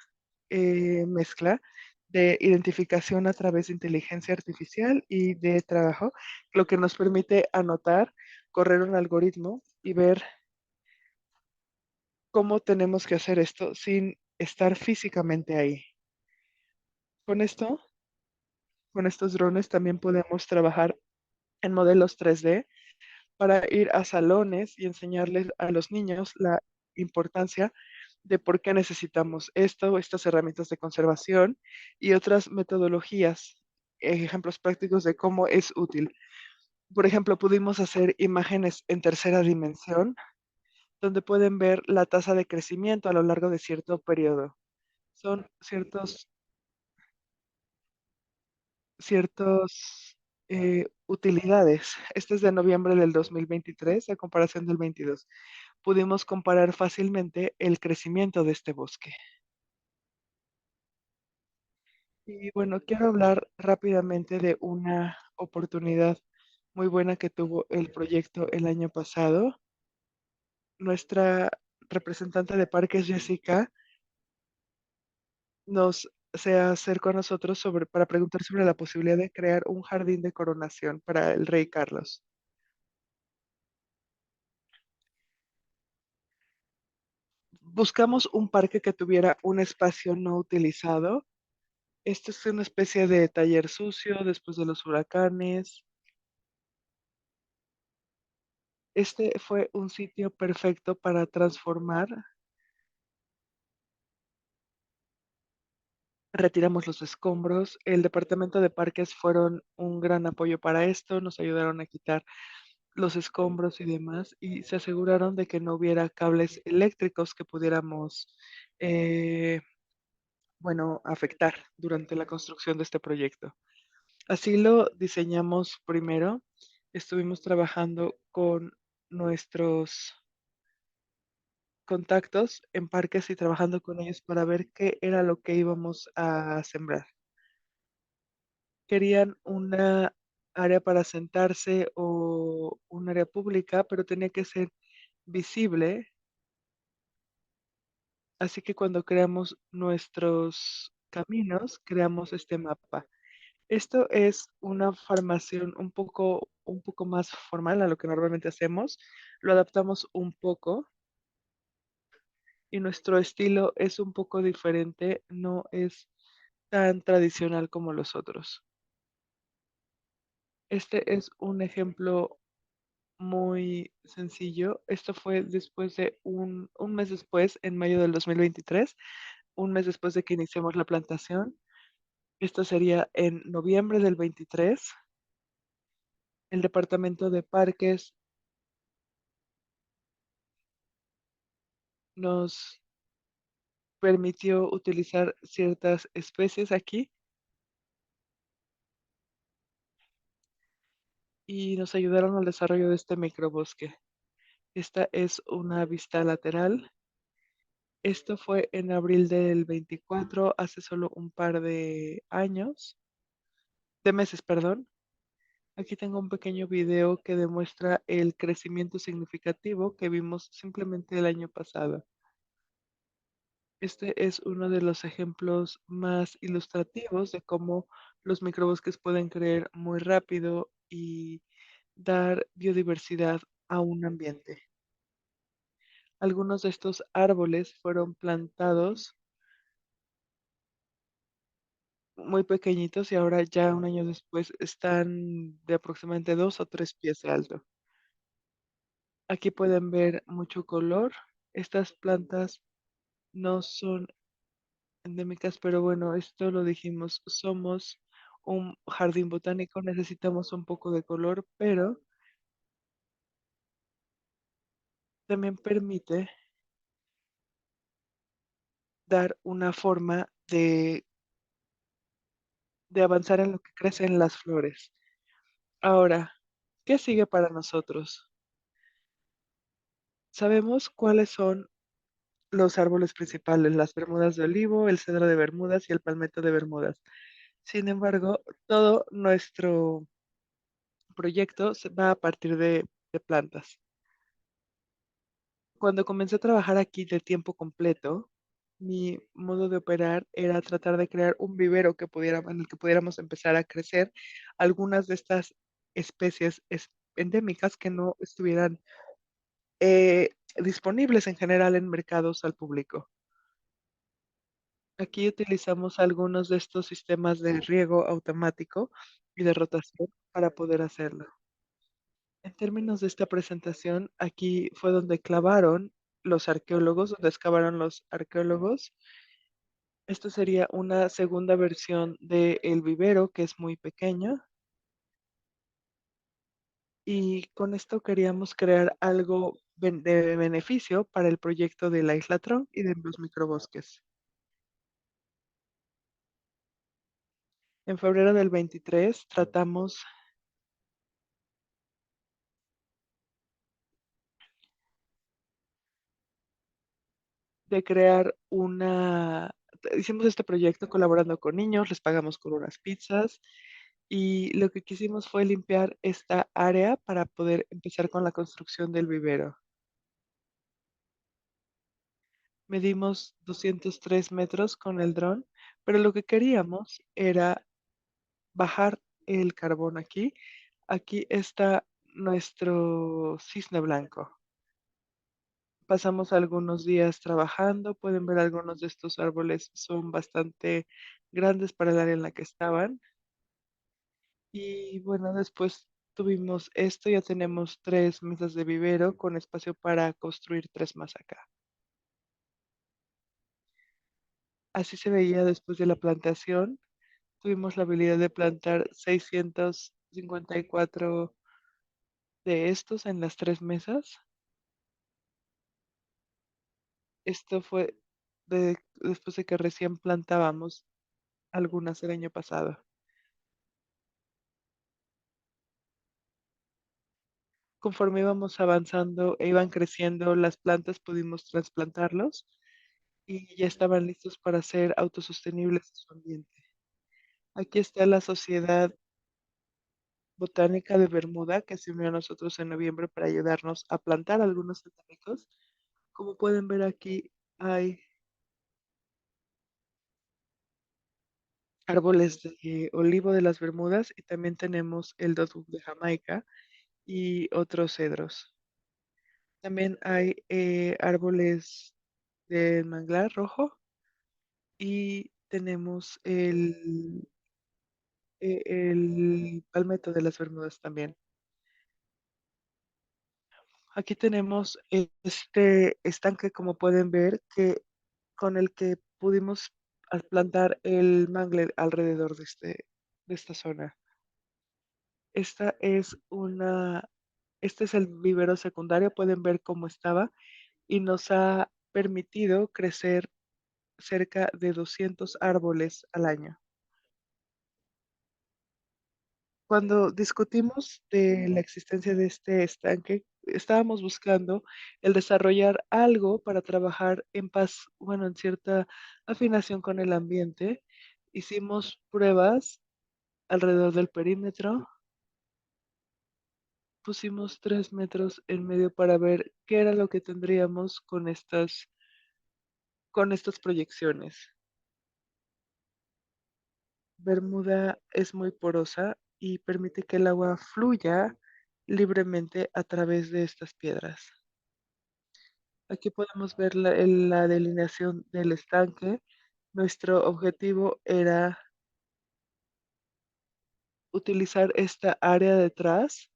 mezcla de identificación a través de inteligencia artificial y de trabajo, lo que nos permite anotar, correr un algoritmo y ver cómo tenemos que hacer esto sin estar físicamente ahí. Con esto, con estos drones también podemos trabajar en modelos 3D para ir a salones y enseñarles a los niños la importancia de por qué necesitamos esto, estas herramientas de conservación y otras metodologías, ejemplos prácticos de cómo es útil. Por ejemplo, pudimos hacer imágenes en tercera dimensión, donde pueden ver la tasa de crecimiento a lo largo de cierto periodo. Son ciertos utilidades. Este es de noviembre del 2023 a comparación del 22. Pudimos comparar fácilmente el crecimiento de este bosque. Y bueno, quiero hablar rápidamente de una oportunidad muy buena que tuvo el proyecto el año pasado. Nuestra representante de parques, Jessica, nos se acercó a nosotros para preguntar sobre la posibilidad de crear un jardín de coronación para el rey Carlos. Buscamos un parque que tuviera un espacio no utilizado. Este es una especie de taller sucio después de los huracanes. Este fue un sitio perfecto para transformar. Retiramos los escombros. El departamento de parques fueron un gran apoyo para esto. Nos ayudaron a quitar los escombros y demás y se aseguraron de que no hubiera cables eléctricos que pudiéramos, eh, bueno, afectar durante la construcción de este proyecto. Así lo diseñamos primero. Estuvimos trabajando con nuestros contactos en parques y trabajando con ellos para ver qué era lo que íbamos a sembrar. Querían una área para sentarse o un área pública, pero tenía que ser visible. Así que cuando creamos nuestros caminos, creamos este mapa. Esto es una formación un poco más formal a lo que normalmente hacemos. Lo adaptamos un poco y nuestro estilo es un poco diferente, no es tan tradicional como los otros. Este es un ejemplo muy sencillo. Esto fue después de un mes después, en mayo del 2023, un mes después de que iniciamos la plantación. Esto sería en noviembre del 23. El departamento de parques nos permitió utilizar ciertas especies aquí y nos ayudaron al desarrollo de este microbosque. Esta es una vista lateral. Esto fue en abril del 24, hace solo un par de años, de meses, perdón. Aquí tengo un pequeño video que demuestra el crecimiento significativo que vimos simplemente el año pasado. Este es uno de los ejemplos más ilustrativos de cómo los microbosques pueden crecer muy rápido y dar biodiversidad a un ambiente. Algunos de estos árboles fueron plantados muy pequeñitos y ahora ya un año después están de aproximadamente 2 o 3 pies de alto. Aquí pueden ver mucho color. Estas plantas no son endémicas, pero bueno, esto lo dijimos, somos un jardín botánico, necesitamos un poco de color, pero también permite dar una forma de avanzar en lo que crecen las flores. Ahora, ¿qué sigue para nosotros? Sabemos cuáles son los árboles principales, las bermudas de olivo, el cedro de Bermudas y el palmetto de Bermudas. Sin embargo, todo nuestro proyecto se va a partir de plantas. Cuando comencé a trabajar aquí de tiempo completo, mi modo de operar era tratar de crear un vivero en el que pudiéramos empezar a crecer algunas de estas especies endémicas que no estuvieran disponibles en general en mercados al público. Aquí utilizamos algunos de estos sistemas de riego automático y de rotación para poder hacerlo. En términos de esta presentación, aquí fue donde clavaron los arqueólogos, donde excavaron los arqueólogos. Esto sería una segunda versión del vivero, que es muy pequeño, y con esto queríamos crear algo de beneficio para el proyecto de la Isla Tron y de los microbosques. En febrero del 23 tratamos de crear hicimos este proyecto colaborando con niños, les pagamos con unas pizzas y lo que quisimos fue limpiar esta área para poder empezar con la construcción del vivero. Medimos 203 metros con el dron, pero lo que queríamos era bajar el carbón aquí. Aquí está nuestro cisne blanco. Pasamos algunos días trabajando, pueden ver algunos de estos árboles son bastante grandes para el área en la que estaban. Y bueno, después tuvimos esto, ya tenemos 3 mesas de vivero con espacio para construir 3 más acá. Así se veía después de la plantación. Tuvimos la habilidad de plantar 654 de estos en las 3 mesas. Esto fue después de que recién plantábamos algunas el año pasado. Conforme íbamos avanzando e iban creciendo las plantas, pudimos trasplantarlos y ya estaban listos para ser autosostenibles en su ambiente. Aquí está la Sociedad Botánica de Bermuda que se unió a nosotros en noviembre para ayudarnos a plantar algunos endémicos. Como pueden ver aquí hay árboles de olivo de las Bermudas y también tenemos el dogwood de Jamaica y otros cedros. También hay árboles del manglar rojo y tenemos el palmetto de las Bermudas también. Aquí tenemos este estanque, como pueden ver, con el que pudimos plantar el mangle alrededor de esta zona. Esta es este es el vivero secundario, pueden ver cómo estaba y nos ha permitido crecer cerca de 200 árboles al año. Cuando discutimos de la existencia de este estanque, estábamos buscando el desarrollar algo para trabajar en paz, bueno, en cierta afinación con el ambiente. Hicimos pruebas alrededor del perímetro pusimos 3 metros en medio para ver qué era lo que tendríamos con estas proyecciones. Bermuda es muy porosa y permite que el agua fluya libremente a través de estas piedras. Aquí podemos ver la delineación del estanque. Nuestro objetivo era utilizar esta área detrás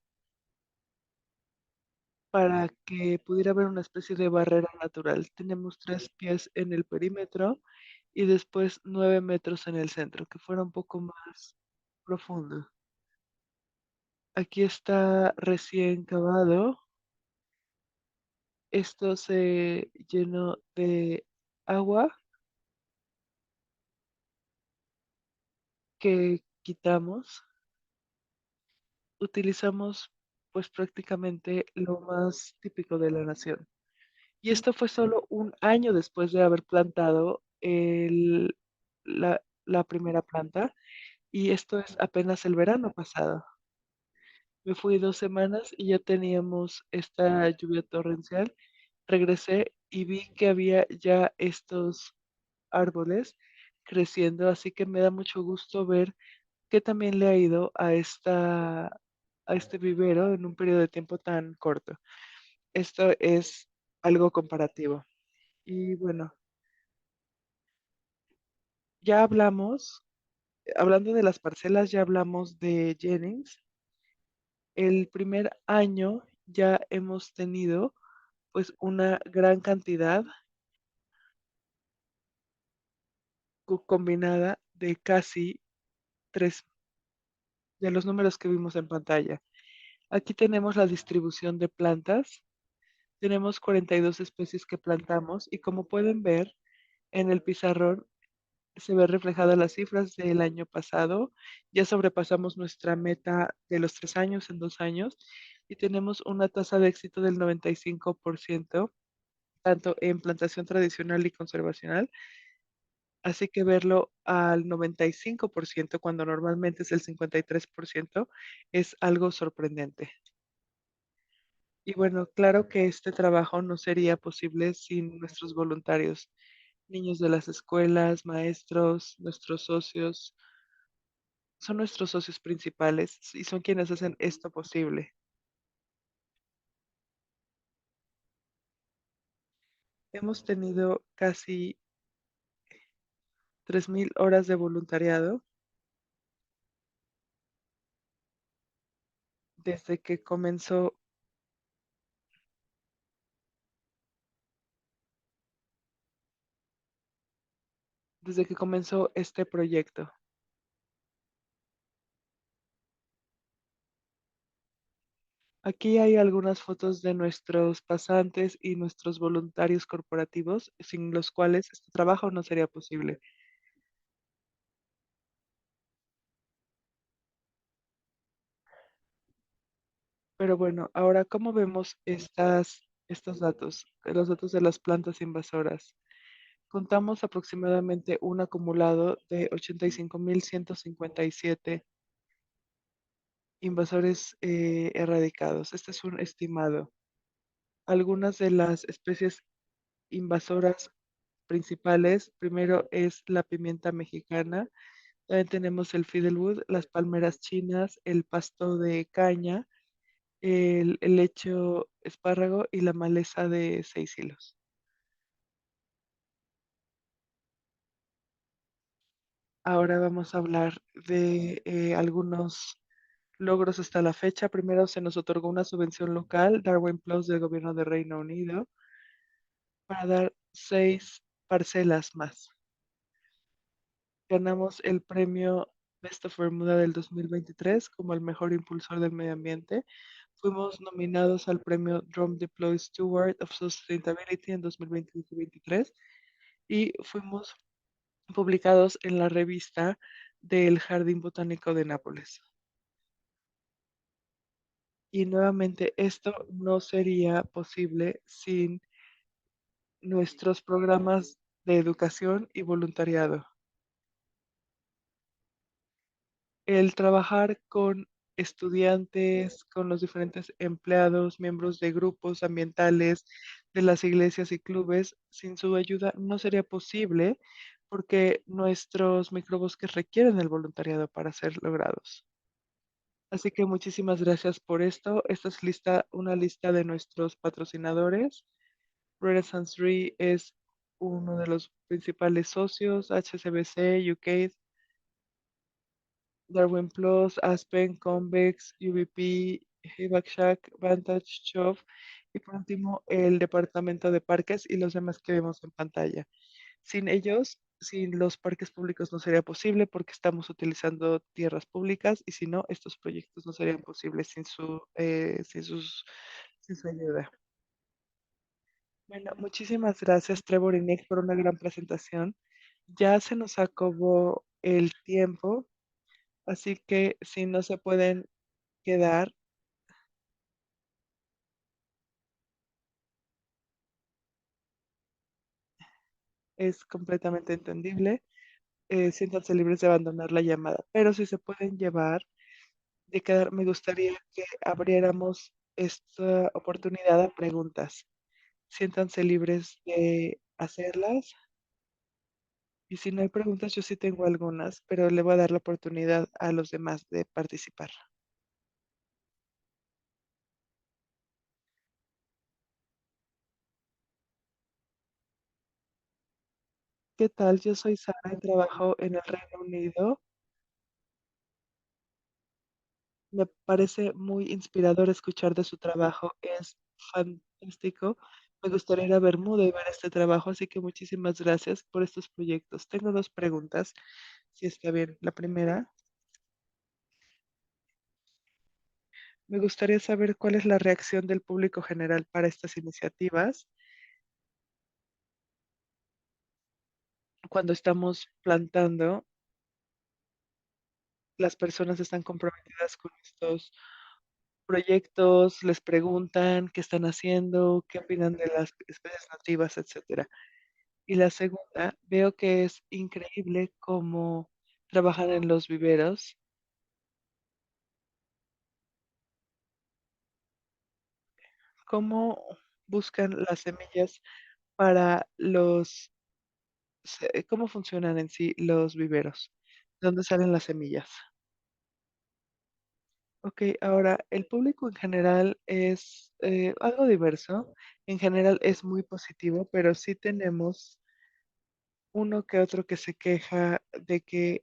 para que pudiera haber una especie de barrera natural. Tenemos 3 pies en el perímetro y después 9 metros en el centro, que fuera un poco más profundo. Aquí está recién cavado. Esto se llenó de agua que quitamos. Utilizamos pues prácticamente lo más típico de la nación. Y esto fue solo un año después de haber plantado la primera planta, y esto es apenas el verano pasado. Me fui 2 semanas y ya teníamos esta lluvia torrencial. Regresé y vi que había ya estos árboles creciendo, así que me da mucho gusto ver que también le ha ido a este vivero en un periodo de tiempo tan corto. Esto es algo comparativo. Y bueno, ya hablando de las parcelas, ya hablamos de Jennings. El primer año ya hemos tenido pues una gran cantidad combinada de casi tres de los números que vimos en pantalla. Aquí tenemos la distribución de plantas. Tenemos 42 especies que plantamos y como pueden ver en el pizarrón se ve reflejadas las cifras del año pasado. Ya sobrepasamos nuestra meta de los 3 años en 2 años y tenemos una tasa de éxito del 95%, tanto en plantación tradicional y conservacional. Así que verlo al 95% cuando normalmente es el 53% es algo sorprendente. Y bueno, claro que este trabajo no sería posible sin nuestros voluntarios, niños de las escuelas, maestros, nuestros socios, son nuestros socios principales y son quienes hacen esto posible. Hemos tenido casi 3.000 horas de voluntariado desde que comenzó, desde que comenzó este proyecto. Aquí hay algunas fotos de nuestros pasantes y nuestros voluntarios corporativos, sin los cuales este trabajo no sería posible. Pero bueno, ahora, ¿cómo vemos estos datos? Los datos de las plantas invasoras. Contamos aproximadamente un acumulado de 85.157 invasores erradicados. Este es un estimado. Algunas de las especies invasoras principales, primero es la pimienta mexicana, también tenemos el fiddlewood, las palmeras chinas, el pasto de caña, el helecho espárrago y la maleza de 6 hilos. Ahora vamos a hablar de algunos logros hasta la fecha. Primero se nos otorgó una subvención local, Darwin Plus del gobierno de Reino Unido, para dar 6 parcelas más. Ganamos el premio Best of Bermuda del 2023 como el mejor impulsor del medio ambiente. Fuimos nominados al premio Drum Deploy Steward of Sustainability en 2022 y fuimos publicados en la revista del Jardín Botánico de Nápoles. Y nuevamente, esto no sería posible sin nuestros programas de educación y voluntariado. El trabajar con estudiantes, con los diferentes empleados, miembros de grupos ambientales, de las iglesias y clubes. Sin su ayuda no sería posible porque nuestros microbosques requieren el voluntariado para ser logrados. Así que muchísimas gracias por esto. Esta es una lista de nuestros patrocinadores. Renaissance Re es uno de los principales socios, HSBC, UK, Darwin Plus, Aspen, Convex, UVP, Hibakshack, Vantage, Shop y por último el departamento de parques y los demás que vemos en pantalla. Sin ellos, sin los parques públicos no sería posible porque estamos utilizando tierras públicas y si no, estos proyectos no serían posibles sin su ayuda. Bueno, muchísimas gracias, Trevor y Nick, por una gran presentación. Ya se nos acabó el tiempo, así que si no se pueden quedar, es completamente entendible. Siéntanse libres de abandonar la llamada, pero si se pueden llevar, de quedar, me gustaría que abriéramos esta oportunidad a preguntas. Siéntanse libres de hacerlas. Y si no hay preguntas, yo sí tengo algunas, pero le voy a dar la oportunidad a los demás de participar. ¿Qué tal? Yo soy Sara y trabajo en el Reino Unido. Me parece muy inspirador escuchar de su trabajo. Es fantástico. Me gustaría ir a Bermuda y ver este trabajo, así que muchísimas gracias por estos proyectos. Tengo dos preguntas, si está bien. La primera, me gustaría saber cuál es la reacción del público general para estas iniciativas cuando estamos plantando. Las personas están comprometidas con estos proyectos, les preguntan qué están haciendo, qué opinan de las especies nativas, etcétera. Y la segunda, veo que es increíble cómo trabajan en los viveros, cómo buscan las semillas para cómo funcionan en sí los viveros, dónde salen las semillas. Ok, ahora el público en general es algo diverso, en general es muy positivo, pero sí tenemos uno que otro que se queja de que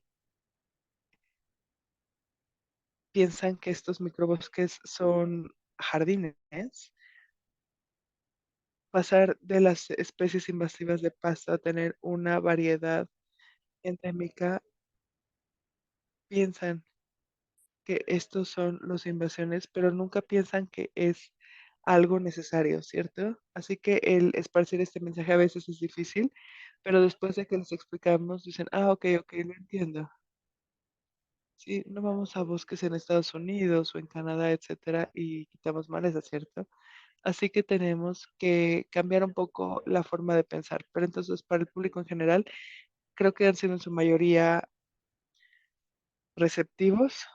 piensan que estos microbosques son jardines. Pasar de las especies invasivas de pasto a tener una variedad endémica, piensan que estos son los invasiones, pero nunca piensan que es algo necesario, ¿cierto? Así que el esparcir este mensaje a veces es difícil, pero después de que les explicamos, dicen, ah, ok, ok, lo entiendo. Sí, no vamos a bosques en Estados Unidos o en Canadá, etcétera, y quitamos maleza, ¿cierto? Así que tenemos que cambiar un poco la forma de pensar. Pero entonces, para el público en general, creo que han sido en su mayoría receptivos.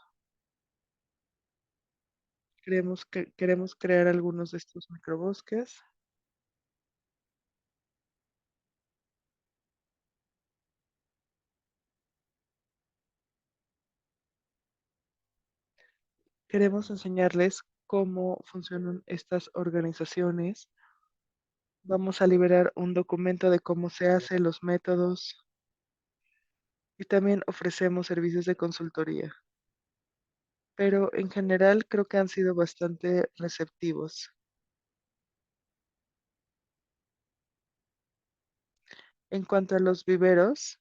Queremos crear algunos de estos microbosques. Queremos enseñarles cómo funcionan estas organizaciones. Vamos a liberar un documento de cómo se hace, los métodos y también ofrecemos servicios de consultoría. Pero en general creo que han sido bastante receptivos. En cuanto a los viveros,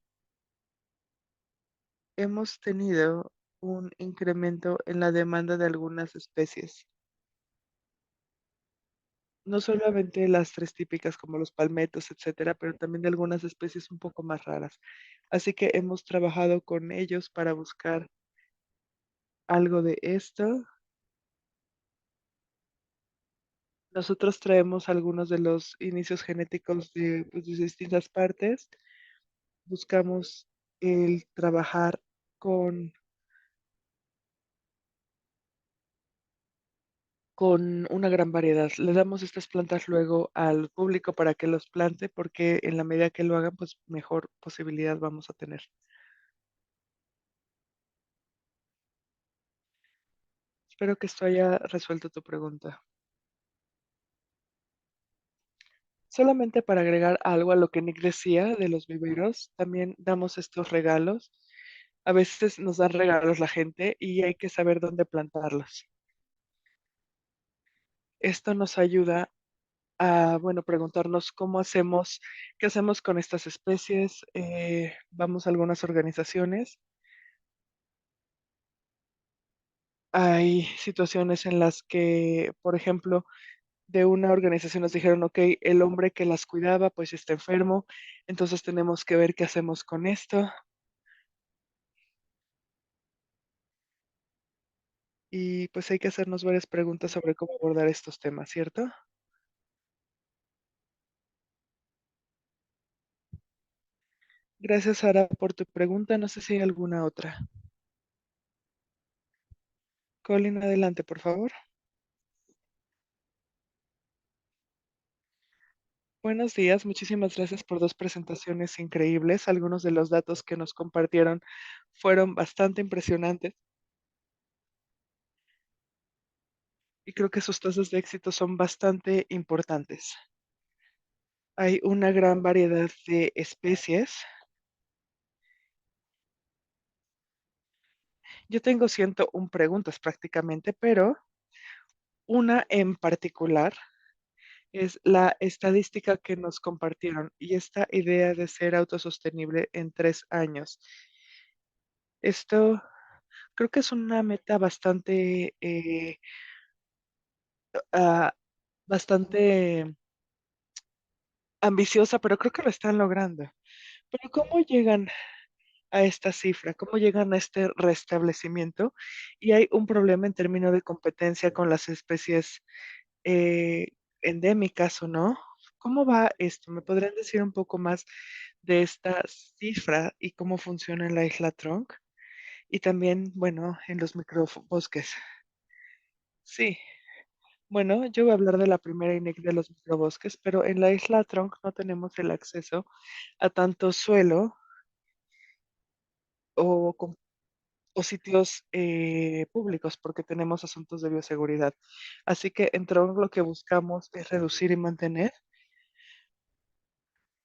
hemos tenido un incremento en la demanda de algunas especies. No solamente las tres típicas como los palmetos, etcétera, pero también de algunas especies un poco más raras. Así que hemos trabajado con ellos para buscar algo de esto. Nosotros traemos algunos de los inicios genéticos de, pues, de distintas partes. Buscamos el trabajar con con una gran variedad. Le damos estas plantas luego al público para que los plante, porque en la medida que lo hagan, pues mejor posibilidad vamos a tener. Espero que esto haya resuelto tu pregunta. Solamente para agregar algo a lo que Nick decía de los viveros, también damos estos regalos. A veces nos dan regalos la gente y hay que saber dónde plantarlos. Esto nos ayuda a, bueno, preguntarnos cómo hacemos, qué hacemos con estas especies. Vamos a algunas organizaciones. Hay situaciones en las que, por ejemplo, de una organización nos dijeron, ok, el hombre que las cuidaba pues está enfermo, entonces tenemos que ver qué hacemos con esto. Y pues hay que hacernos varias preguntas sobre cómo abordar estos temas, ¿cierto? Gracias, Sara, por tu pregunta. No sé si hay alguna otra. Colin, adelante, por favor. Buenos días, muchísimas gracias por dos presentaciones increíbles. Algunos de los datos que nos compartieron fueron bastante impresionantes y creo que sus tasas de éxito son bastante importantes. Hay una gran variedad de especies. Yo tengo 101 preguntas prácticamente, pero una en particular es la estadística que nos compartieron y esta idea de ser autosostenible en 3 años. Esto creo que es una meta bastante, ah, bastante ambiciosa, pero creo que lo están logrando. Pero ¿cómo llegan a esta cifra? ¿Cómo llegan a este restablecimiento? Y hay un problema en términos de competencia con las especies eh, endémicas o no. ¿Cómo va esto? ¿Me podrían decir un poco más de esta cifra y cómo funciona en la isla Trunk? Y también, bueno, en los microbosques. Sí, bueno, yo voy a hablar de la primera INEC de los microbosques, pero en la isla Trunk no tenemos el acceso a tanto suelo o, o sitios públicos porque tenemos asuntos de bioseguridad. Así que en Tronc lo que buscamos es reducir y mantener.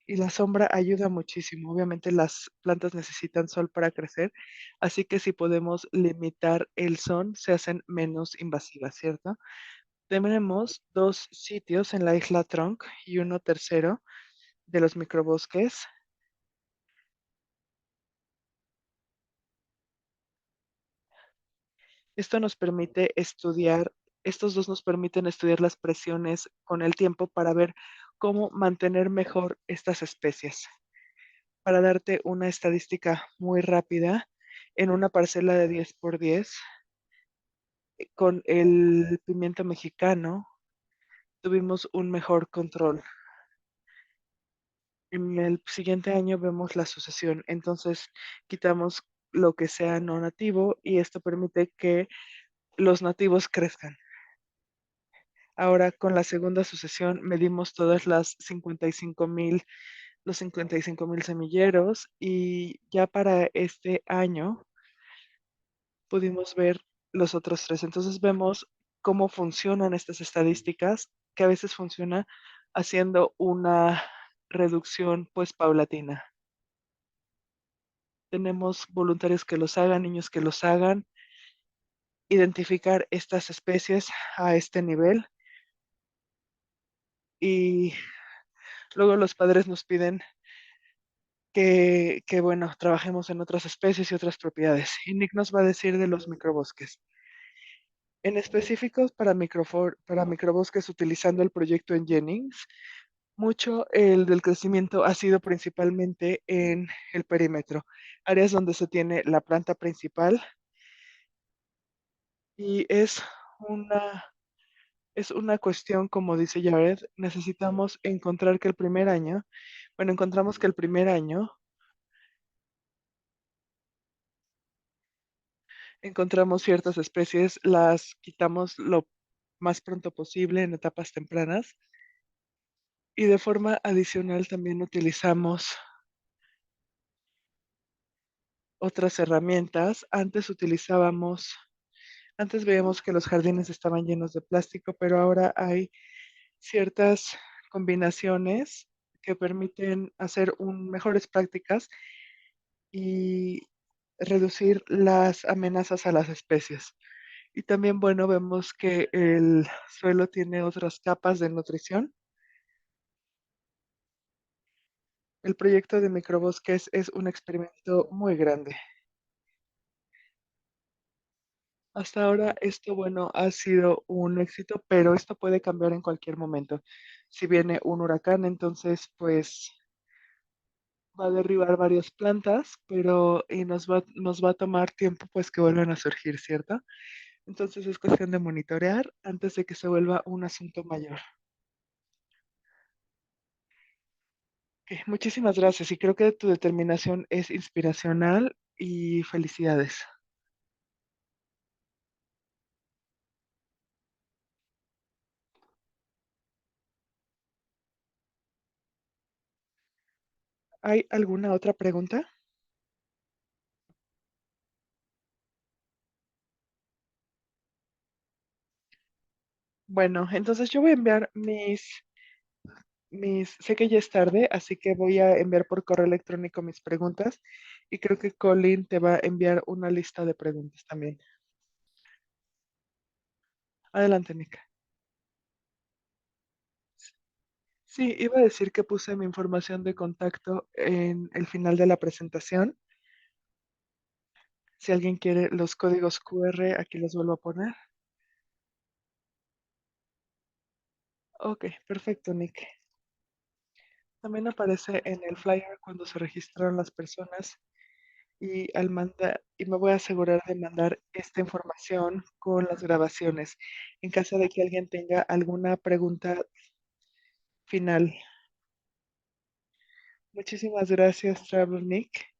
Y la sombra ayuda muchísimo. Obviamente las plantas necesitan sol para crecer, así que si podemos limitar el sol, se hacen menos invasivas, ¿cierto? Tenemos dos sitios en la isla Tronc y uno tercero de los microbosques. Esto nos permite estudiar, estos dos nos permiten estudiar las presiones con el tiempo para ver cómo mantener mejor estas especies. Para darte una estadística muy rápida, en una parcela de 10 por 10, con el pimiento mexicano tuvimos un mejor control. En el siguiente año vemos la sucesión, entonces quitamos lo que sea no nativo y esto permite que los nativos crezcan. Ahora con la segunda sucesión medimos todas las 55,000, los 55,000 semilleros y ya para este año pudimos ver los otros tres. Entonces vemos cómo funcionan estas estadísticas, que a veces funciona haciendo una reducción pues paulatina. Tenemos voluntarios que los hagan, niños que los hagan, identificar estas especies a este nivel y luego los padres nos piden que bueno, trabajemos en otras especies y otras propiedades. Y Nick nos va a decir de los microbosques. En específicos para microbosques utilizando el proyecto en Jennings, mucho el del crecimiento ha sido principalmente en el perímetro, áreas donde se tiene la planta principal y una, es una cuestión, como dice Jared, necesitamos encontrar que el primer año, bueno, encontramos que el primer año encontramos ciertas especies, las quitamos, más pronto posible en etapas tempranas. Y de forma adicional también utilizamos otras herramientas. Antes veíamos que los jardines estaban llenos de plástico, pero ahora hay ciertas combinaciones que permiten hacer mejores prácticas y reducir las amenazas a las especies. Y también, bueno, vemos que el suelo tiene otras capas de nutrición. El proyecto de microbosques es un experimento muy grande. Hasta ahora esto, bueno, ha sido un éxito, pero esto puede cambiar en cualquier momento. Si viene un huracán, entonces, pues va a derribar varias plantas, pero y nos va a tomar tiempo, pues que vuelvan a surgir, ¿cierto? Entonces es cuestión de monitorear antes de que se vuelva un asunto mayor. Muchísimas gracias y creo que tu determinación es inspiracional y felicidades. ¿Hay alguna otra pregunta? Bueno, entonces yo voy a enviar sé que ya es tarde, así que voy a enviar por correo electrónico mis preguntas y creo que Colin te va a enviar una lista de preguntas también. Adelante, Nick. Sí, iba a decir que puse mi información de contacto en el final de la presentación. Si alguien quiere los códigos QR, aquí los vuelvo a poner. Ok, perfecto, Nick. También aparece en el flyer cuando se registraron las personas y me voy a asegurar de mandar esta información con las grabaciones en caso de que alguien tenga alguna pregunta final. Muchísimas gracias, Travel Nick.